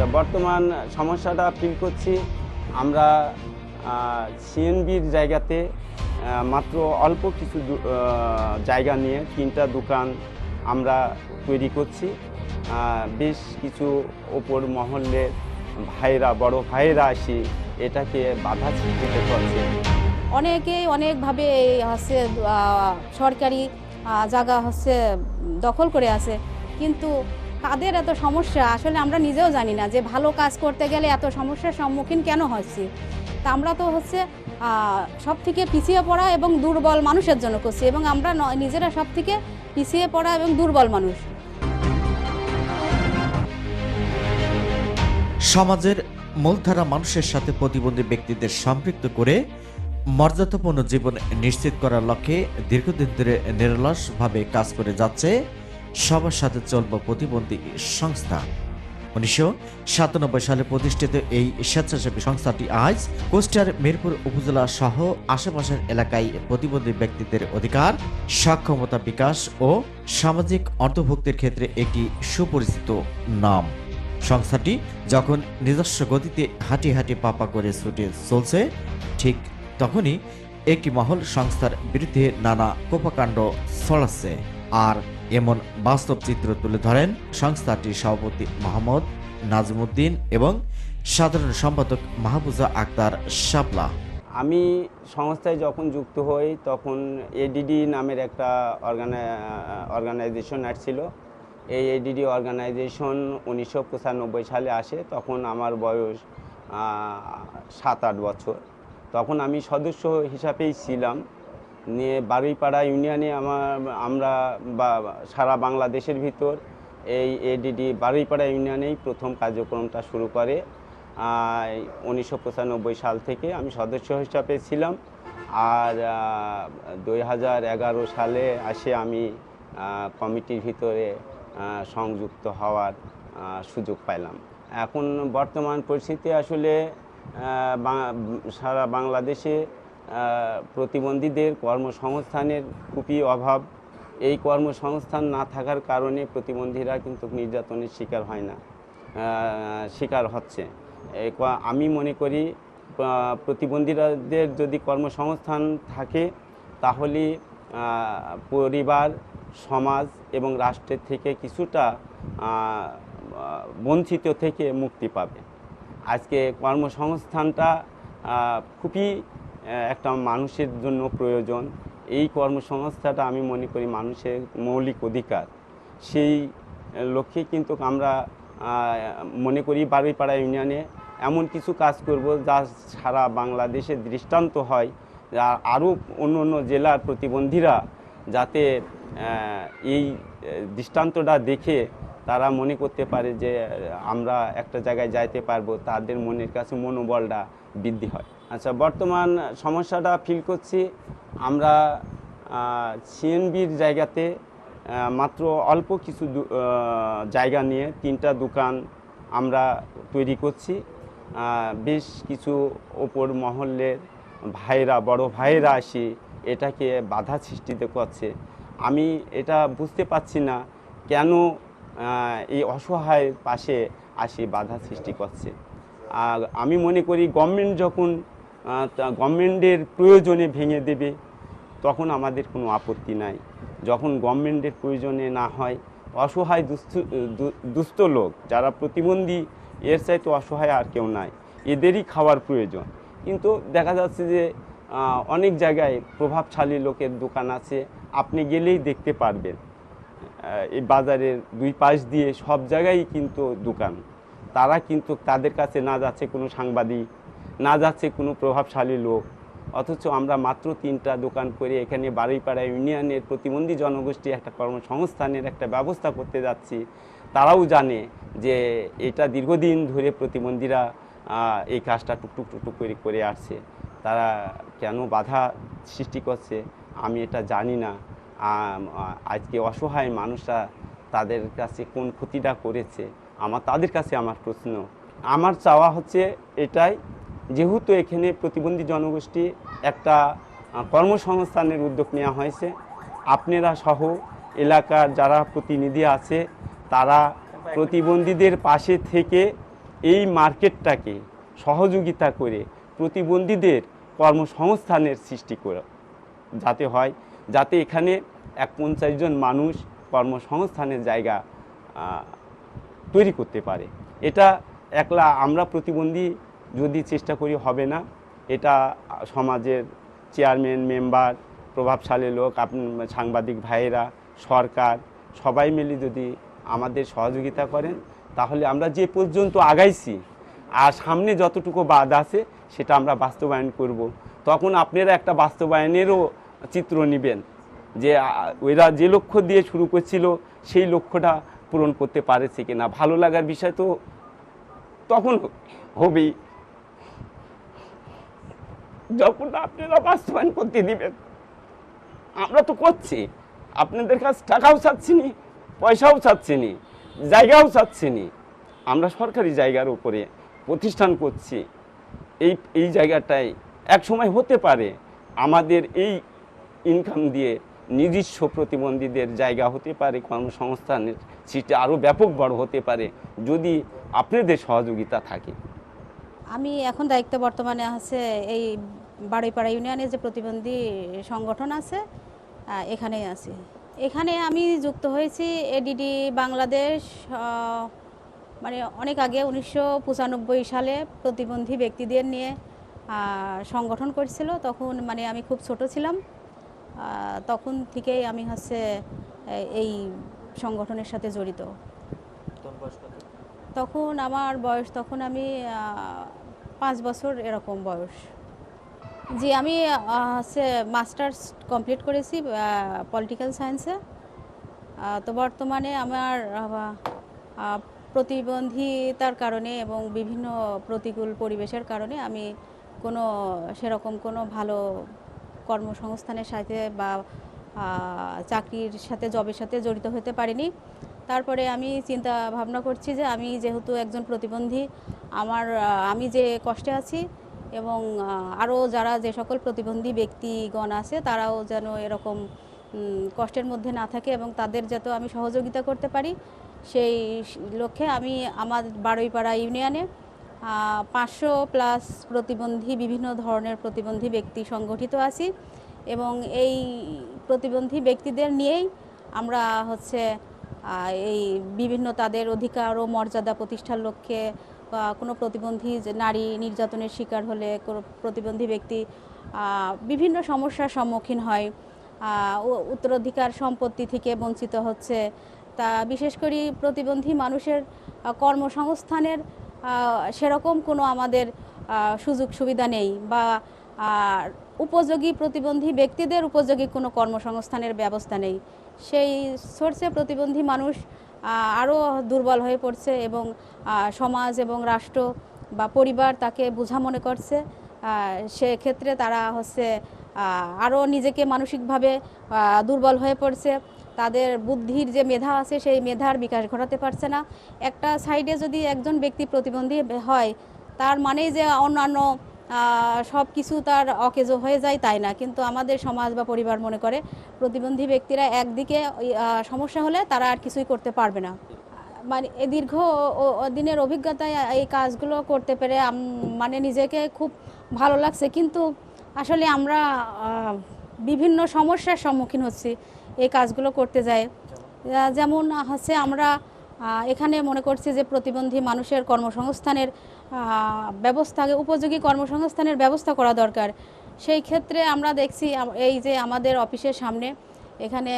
আচ্ছা, বর্তমান সমস্যাটা ফিল করছি আমরা সিএনবির জায়গাতে মাত্র অল্প কিছু জায়গা নিয়ে 3টা দোকান আমরা তৈরি করছি। বেশ কিছু ওপর মহল্লের ভাইরা, বড় ভাইরা আসি এটাকে বাধা সৃষ্টি করছে। অনেকেই অনেকভাবে হচ্ছে সরকারি জায়গা হচ্ছে দখল করে আছে, কিন্তু কাদের এত সমস্যা আসলে আমরা নিজেও জানি না যে ভালো কাজ করতে গেলে এত সমস্যার সম্মুখীন কেন হচ্ছে। তা আমরা তো হচ্ছে সব থেকে পিছিয়ে পড়া এবং দুর্বল মানুষের জন্য করছি, এবং আমরা নিজেরা সব থেকে পিছিয়ে পড়া এবং দুর্বল মানুষ। সমাজের মূলধারা মানুষের সাথে প্রতিবন্ধী ব্যক্তিদের সম্পৃক্ত করে মর্যাদাপূর্ণ জীবন নিশ্চিত করার লক্ষ্যে দীর্ঘদিন ধরে নিরলসভাবে কাজ করে যাচ্ছে সবার সাথে চলব প্রতিবন্ধী সংস্থা। 1997 সালে প্রতিষ্ঠিত এই স্বেচ্ছাসেবী সংস্থাটি আজ কুষ্টিয়ার মিরপুর উপজেলা সহ আশেপাশের এলাকায় প্রতিবন্ধী ব্যক্তিদের অধিকার, সক্ষমতা বিকাশ ও সামাজিক অন্তর্ভুক্তির ক্ষেত্রে একটি সুপরিচিত নাম। সংস্থাটি যখন নিজস্ব গতিতে হাঁটি হাঁটি পাপা করে ছুটে চলছে, ঠিক তখনই একটি মহল সংস্থার বিরুদ্ধে নানা কোপাকাণ্ড ছড়াচ্ছে। আর এমন বাস্তব চিত্র তুলে ধরেন সংস্থাটির সভাপতি মোহাম্মদ নাজমুদ্দিন এবং সাধারণ সম্পাদক মাহবুজা আক্তার শাপলা। আমি সংস্থায় যখন যুক্ত হই তখন এডিডি নামের একটা অর্গানাইজেশন আসছিল। এই এডিডি অর্গানাইজেশন 1995 সালে আসে। তখন আমার বয়স 7-8 বছর। তখন আমি সদস্য হিসাবেই ছিলাম। নিয়ে বারুইপাড়া ইউনিয়নে আমরা সারা বাংলাদেশের ভিতর এই এডিডি বারুইপাড়া ইউনিয়নেই প্রথম কার্যক্রমটা শুরু করে। 1995 সাল থেকে আমি সদস্য হিসাবে ছিলাম। আর 2011 সালে আসে আমি কমিটির ভিতরে সংযুক্ত হওয়ার সুযোগ পাইলাম। এখন বর্তমান পরিস্থিতি আসলে সারা বাংলাদেশে প্রতিবন্ধীদের কর্মসংস্থানের খুবই অভাব। এই কর্মসংস্থান না থাকার কারণে প্রতিবন্ধীরা কিন্তু নির্যাতনের শিকার হচ্ছে। আমি মনে করি প্রতিবন্ধীদের যদি কর্মসংস্থান থাকে তাহলে পরিবার, সমাজ এবং রাষ্ট্রের থেকে কিছুটা বঞ্চিত থেকে মুক্তি পাবে। আজকে কর্মসংস্থানটা খুবই একটা মানুষের জন্য প্রয়োজন। এই কর্মসংস্থানটা আমি মনে করি মানুষের মৌলিক অধিকার। সেই লক্ষ্যে কিন্তু আমরা মনে করি বারুইপাড়া ইউনিয়নে এমন কিছু কাজ করব যা সারা বাংলাদেশে দৃষ্টান্ত হয়, আরও অন্য অন্য জেলার প্রতিবন্ধীরা যাতে এই দৃষ্টান্তটা দেখে তারা মনে করতে পারে যে আমরা একটা জায়গায় যাইতে পারবো, তাদের মনের কাছে মনোবলটা বৃদ্ধি হয়। আচ্ছা, বর্তমান সমস্যাটা ফিল করছি আমরা সিএনবির জায়গাতে মাত্র অল্প কিছু জায়গা নিয়ে 3টা দোকান আমরা তৈরি করছি। বেশ কিছু ওপর মহল্লের ভাইরা, বড় ভাইরা আসি এটাকে বাধা সৃষ্টিতে করছে। আমি এটা বুঝতে পারছি না কেন এই অসহায় পাশে আসি বাধা সৃষ্টি করছে। আর আমি মনে করি গভর্নমেন্ট যখন গভর্নমেন্টের প্রয়োজনে ভেঙে দেবে তখন আমাদের কোনো আপত্তি নাই। যখন গভর্নমেন্টের প্রয়োজনে না হয়, অসহায় দুস্থ লোক যারা প্রতিবন্ধী, এর চাইতে অসহায় আর কেউ নাই, এদেরই খাওয়ার প্রয়োজন। কিন্তু দেখা যাচ্ছে যে অনেক জায়গায় প্রভাবশালী লোকের দোকান আছে, আপনি গেলেই দেখতে পারবেন। এই বাজারের 2 পাশ দিয়ে সব জায়গায় কিন্তু দোকান। তারা কিন্তু তাদের কাছে না যাচ্ছে কোনো সাংবাদিক, না যাচ্ছে কোনো প্রভাবশালী লোক, অথচ আমরা মাত্র 3টা দোকান করে এখানে বারুইপাড়া ইউনিয়নের প্রতিবন্ধী জনগোষ্ঠী একটা কর্মসংস্থানের একটা ব্যবস্থা করতে যাচ্ছি। তারাও জানে যে এটা দীর্ঘদিন ধরে প্রতিবন্ধীরা এই কাজটা টুকটুক টুকটুক করে আসছে। তারা কেন বাধা সৃষ্টি করছে আমি এটা জানি না। আজকে অসহায় মানুষরা তাদের কাছে কোন ক্ষতিটা করেছে তাদের কাছে আমার প্রশ্ন। আমার চাওয়া হচ্ছে এটাই, যেহেতু এখানে প্রতিবন্ধী জনগোষ্ঠী একটা কর্মসংস্থানের উদ্যোগ নেওয়া হয়েছে, আপনারা সহ এলাকার যারা প্রতিনিধি আছে তারা প্রতিবন্ধীদের পাশে থেকে এই মার্কেটটাকে সহযোগিতা করে প্রতিবন্ধীদের কর্মসংস্থানের সৃষ্টি করা যাতে হয়, যাতে এখানে 50 জন মানুষ কর্মসংস্থানের জায়গা তৈরি করতে পারে। এটা একলা আমরা প্রতিবন্ধী যদি চেষ্টা করি হবে না, এটা সমাজের চেয়ারম্যান, মেম্বার, প্রভাবশালী লোক, সাংবাদিক ভাইয়েরা, সরকার সবাই মিলে যদি আমাদের সহযোগিতা করেন তাহলে আমরা যে পর্যন্ত আগাইছি আর সামনে যতটুকু বাধা আছে সেটা আমরা বাস্তবায়ন করব। তখন আপনারা একটা বাস্তবায়নেরও চিত্র নেবেন যে ওইরা যে লক্ষ্য দিয়ে শুরু করছিল সেই লক্ষ্যটা পূরণ করতে পারেছে কিনা। ভালো লাগার বিষয় তো তখন হবেই যখন আপনারা বাস্তবায়ন করতে দিবেন। আমরা তো করছি, আপনাদের কাছে টাকাও চাচ্ছি নি, পয়সাও চাচ্ছি নি, জায়গাও চাচ্ছি নি। আমরা সরকারি জায়গার উপরে প্রতিষ্ঠান করছি। এই জায়গাটায় এক সময় হতে পারে আমাদের এই ইনকাম দিয়ে নিজস্ব প্রতিবন্ধীদের জায়গা হতে পারে, কর্মসংস্থানের সৃষ্টি আরও ব্যাপক বড় হতে পারে যদি আপনাদের সহযোগিতা থাকে। আমি এখন দায়িত্ব বর্তমানে আছে এই বাড়ইপাড়া ইউনিয়নে যে প্রতিবন্ধী সংগঠন আছে এখানেই আছি। এখানে আমি যুক্ত হয়েছি এডিডি বাংলাদেশ মানে অনেক আগে 1995 সালে প্রতিবন্ধী ব্যক্তিদের নিয়ে সংগঠন করছিল। তখন মানে আমি খুব ছোট ছিলাম, তখন থেকেই আমি এই সংগঠনের সাথে জড়িত। তখন আমার বয়স, তখন আমি 5 বছর এরকম বয়স। জি, আমি মাস্টার্স কমপ্লিট করেছি পলিটিক্যাল সায়েন্সে। তো বর্তমানে আমার প্রতিবন্ধিতার কারণে এবং বিভিন্ন প্রতিকূল পরিবেশের কারণে আমি সেরকম কোনো ভালো কর্মসংস্থানের সাথে বা চাকরির সাথে, জবের সাথে জড়িত হতে পারিনি। তারপরে আমি চিন্তা ভাবনা করছি যে আমি যেহেতু একজন প্রতিবন্ধী, আমি যে কষ্টে আছি এবং আরও যে সকল প্রতিবন্ধী ব্যক্তিগণ আছে তারাও যেন এরকম কষ্টের মধ্যে না থাকে এবং তাদের যাতে আমি সহযোগিতা করতে পারি, সেই লক্ষ্যে আমি আমার বাড়ইপাড়া ইউনিয়নে 500+ প্রতিবন্ধী, বিভিন্ন ধরনের প্রতিবন্ধী ব্যক্তি সংগঠিত আছি এবং এই প্রতিবন্ধী ব্যক্তিদের নিয়েই আমরা এই বিভিন্ন তাদের অধিকার ও মর্যাদা প্রতিষ্ঠার লক্ষ্যে কোনো প্রতিবন্ধী নারী নির্যাতনের শিকার হলে, কোনো প্রতিবন্ধী ব্যক্তি বিভিন্ন সমস্যার সম্মুখীন হয়, উত্তরাধিকার সম্পত্তি থেকে বঞ্চিত হচ্ছে, তা বিশেষ করে প্রতিবন্ধী মানুষের কর্মসংস্থানের সেরকম কোনো আমাদের সুযোগ সুবিধা নেই বা উপযোগী প্রতিবন্ধী ব্যক্তিদের উপযোগী কোনো কর্মসংস্থানের ব্যবস্থা নেই। সেই সোর্সে প্রতিবন্ধী মানুষ আরও দুর্বল হয়ে পড়ছে এবং সমাজ এবং রাষ্ট্র বা পরিবার তাকে বোঝা মনে করছে। সেক্ষেত্রে তারা আরও নিজেকে মানসিকভাবে দুর্বল হয়ে পড়ছে। তাদের বুদ্ধির যে মেধা আছে সেই মেধার বিকাশ ঘটাতে পারছে না। একটা সাইডে যদি একজন ব্যক্তি প্রতিবন্ধী হয় তার মানেই যে অন্যান্য সব কিছু তার অকেজো হয়ে যায় তাই না, কিন্তু আমাদের সমাজ বা পরিবার মনে করে প্রতিবন্ধী ব্যক্তিরা একদিকে সমস্যা হলে তারা আর কিছুই করতে পারবে না। মানে দীর্ঘ দিনের অভিজ্ঞতায় এই কাজগুলো করতে পেরে মানে নিজেকে খুব ভালো লাগছে, কিন্তু আসলে আমরা বিভিন্ন সমস্যার সম্মুখীন হচ্ছি এই কাজগুলো করতে যায়। যেমন আমরা এখানে মনে করছি যে প্রতিবন্ধী মানুষের কর্মসংস্থানের ব্যবস্থা, উপযোগী কর্মসংস্থানের ব্যবস্থা করা দরকার। সেই ক্ষেত্রে আমরা দেখছি এই যে আমাদের অফিসের সামনে এখানে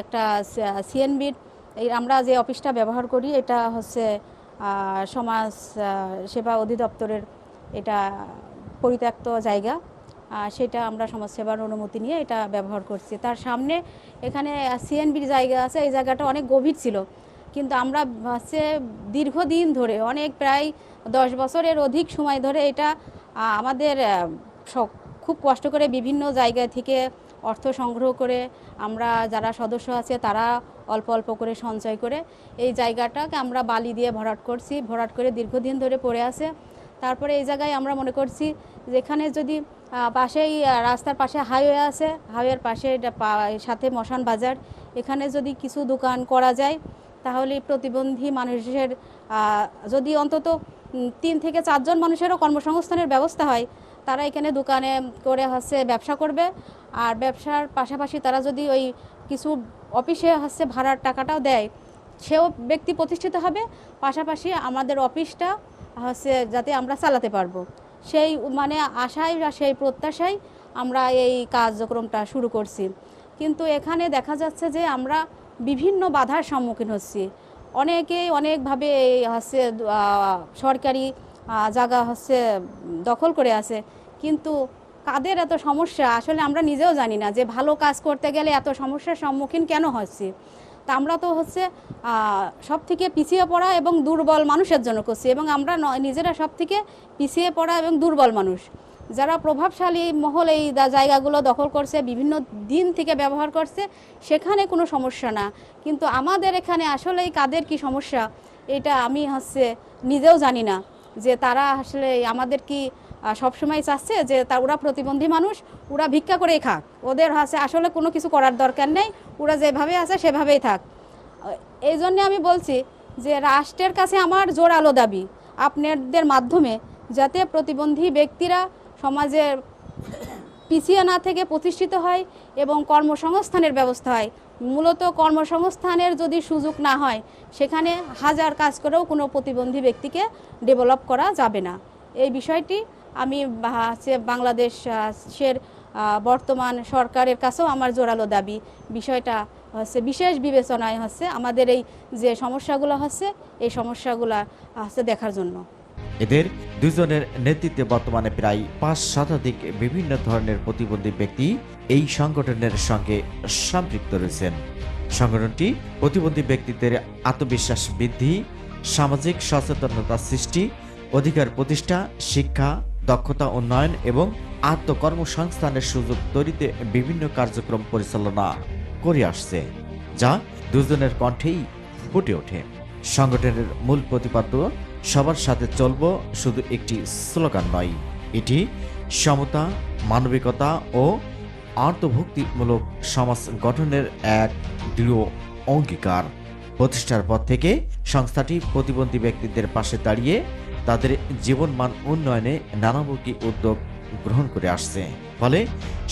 একটা সিএনবির আমরা যে অফিসটা ব্যবহার করি এটা সমাজ সেবা অধিদপ্তরের এটা পরিত্যক্ত জায়গা, সেটা আমরা সমাজসেবার অনুমতি নিয়ে এটা ব্যবহার করছি। তার সামনে এখানে সিএনবির জায়গা আছে, এই জায়গাটা অনেক গভীর ছিল, কিন্তু আমরা দীর্ঘদিন ধরে প্রায় 10 বছরের অধিক সময় ধরে এটা আমাদের খুব কষ্ট করে বিভিন্ন জায়গা থেকে অর্থ সংগ্রহ করে আমরা যারা সদস্য আছে তারা অল্প অল্প করে সঞ্চয় করে এই জায়গাটাকে আমরা বালি দিয়ে ভরাট করছি, ভরাট করে দীর্ঘদিন ধরে পড়ে আছে। তারপরে এই জায়গায় আমরা মনে করছি যেখানে যদি পাশেই রাস্তার পাশে হাইওয়ে আছে, হাইওয়ের পাশে সাথে মশান বাজার, এখানে যদি কিছু দোকান করা যায় তাহলে প্রতিবন্ধী মানুষের যদি অন্তত 3 থেকে 4 জন মানুষেরও কর্মসংস্থানের ব্যবস্থা হয়। তারা এখানে দোকানে করে ব্যবসা করবে, আর ব্যবসার পাশাপাশি তারা যদি ওই কিছু অফিসে ভাড়ার টাকাটাও দেয়, সেও ব্যক্তি প্রতিষ্ঠিত হবে। পাশাপাশি আমাদের অফিসটা যাতে আমরা চালাতে পারবো, সেই আশায় বা সেই প্রত্যাশায় আমরা এই কার্যক্রমটা শুরু করছি। কিন্তু এখানে দেখা যাচ্ছে যে আমরা বিভিন্ন বাধার সম্মুখীন হচ্ছি। অনেকেই অনেকভাবে সরকারি জায়গা দখল করে আছে, কিন্তু কাদের এত সমস্যা আসলে আমরা নিজেও জানি না যে ভালো কাজ করতে গেলে এত সমস্যার সম্মুখীন কেন হচ্ছি। তা আমরা তো সব থেকে পিছিয়ে পড়া এবং দুর্বল মানুষের জন্য করছি, এবং আমরা নিজেরা সব থেকে পিছিয়ে পড়া এবং দুর্বল মানুষ, যারা প্রভাবশালী মহল এই জায়গাগুলো দখল করছে, বিভিন্ন দিন থেকে ব্যবহার করছে, সেখানে কোনো সমস্যা না। কিন্তু আমাদের এখানে আসলেই কাদের কি সমস্যা এটা আমি নিজেও জানি না, যে তারা আসলে আমাদের কি সবসময় চাচ্ছে যে ওরা প্রতিবন্ধী মানুষ, ওরা ভিক্ষা করেই খাক, ওদের আসলে কোনো কিছু করার দরকার নেই, ওরা যেভাবে আছে সেভাবেই থাক। এই জন্যে আমি বলছি যে রাষ্ট্রের কাছে আমার জোরালো দাবি আপনাদের মাধ্যমে, যাতে প্রতিবন্ধী ব্যক্তিরা সমাজে পিছিয়ে না থেকে প্রতিষ্ঠিত হয় এবং কর্মসংস্থানের ব্যবস্থা হয়। মূলত কর্মসংস্থানের যদি সুযোগ না হয়, সেখানে হাজার কাজ করেও কোনো প্রতিবন্ধী ব্যক্তিকে ডেভেলপ করা যাবে না। এই বিষয়টি আমি বাংলাদেশের বর্তমান সরকারের কাছেও আমার জোরালো দাবি, বিষয়টা বিশেষ বিবেচনায় আমাদের এই যে সমস্যাগুলো এই সমস্যাগুলো দেখার জন্য। এদের দুজনের নেতৃত্বে বর্তমানে প্রায় 5 শতাধিক বিভিন্ন ধরনের প্রতিবন্ধী ব্যক্তি এই সংগঠনের সঙ্গে সম্পৃক্ত রয়েছেন। সংগঠনটি প্রতিবন্ধী ব্যক্তিদের আত্মবিশ্বাস বৃদ্ধি, সামাজিক সচেতনতা সৃষ্টি, অধিকার প্রতিষ্ঠা, শিক্ষা, দক্ষতা উন্নয়ন এবং আত্মকর্মসংস্থানের সুযোগ তৈরিতে বিভিন্ন কার্যক্রম পরিচালনা করে আসছে, যা দুজনের কণ্ঠেই ফুটে ওঠে। সংগঠনের মূল প্রতিপাদ্য সবার সাথে চলবো শুধু একটি স্লোগান নয়, এটি সমতা, মানবিকতা ও আত্মভুক্তিমূলক সমাজ গঠনের এক দৃঢ় অঙ্গীকার। প্রতিষ্ঠার পর থেকে সংস্থাটি প্রতিবন্ধী ব্যক্তিদের পাশে দাঁড়িয়ে তাদের জীবনমান উন্নয়নে নানামুখী উদ্যোগ গ্রহণ করে আসছে, ফলে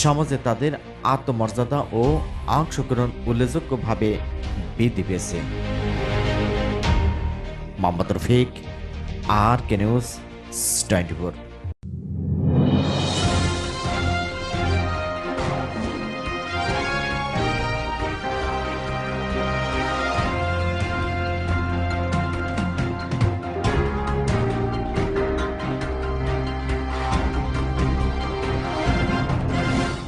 সমাজে তাদের আত্মমর্যাদা ও অংশগ্রহণ উল্লেখযোগ্যভাবে বৃদ্ধি পেয়েছে। Mohammad Rafiq, RK News 24।